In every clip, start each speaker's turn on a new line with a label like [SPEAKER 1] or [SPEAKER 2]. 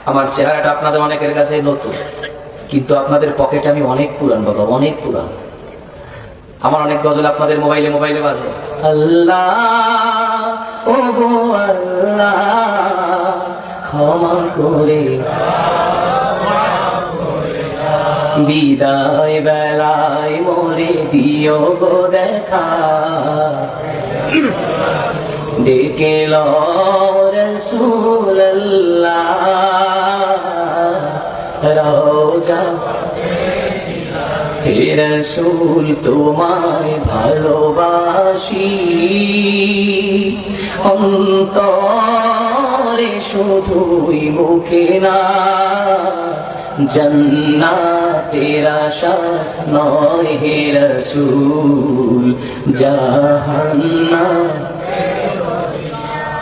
[SPEAKER 1] আমার চেহারাটা আপনাদের অনেকের কাছে নতুন, কিন্তু আপনাদের পকেটে আমি অনেক পুরান বাবা, অনেক পুরান। আমার অনেক গজল আপনাদের মোবাইলে মোবাইলে বাজে। আল্লাহ ও গো আল্লাহ ক্ষমা করে বিদায় বেলায় মোরে দিও গো দেখা, ডেকে লো রাসূলুল্লাহ রওজা। হে রাসূল তোমায় ভালোবাসি, অন্তরে শুধুই মুখে না, জান্নাতের আশা নয় হে রাসূল জাহান্নাম।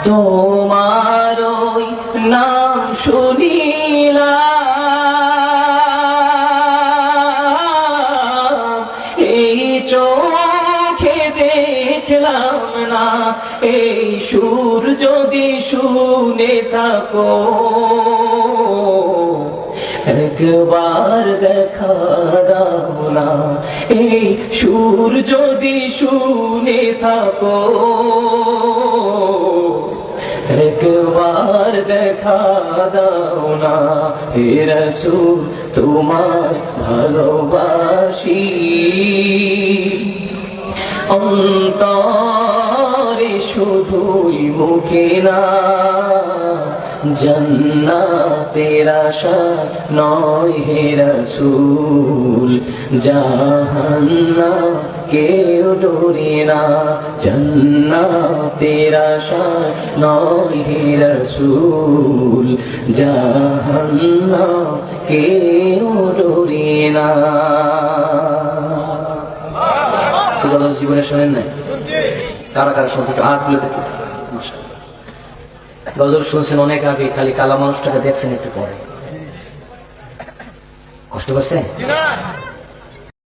[SPEAKER 1] তোমার ওই নাম শুনিলাম, এই চোখে দেখলাম না, এই সুর যদি শুনে থাকো একবার দেখা দাও না, এই সুর যদি শুনে থাকো একবার দেখা দাও না। হে রাসূল তোমায় ভালোবাসি, অন্তরে শুধুই মুখে না, জান্নাতের আশা নয় হে রাসূল জাহান্নাম কেউ ডরে না, জান্নাতের আশা নয় হে রাসূল জাহান্নাম কেউ ডরে না। জীবনে শোনেন নাই? কারা কারা শুনছে আর বলে দেখি। গজল শুনছেন অনেক আগে, খালি কালা মানুষটাকে দেখছেন একটু পরে। কষ্ট পাচ্ছে?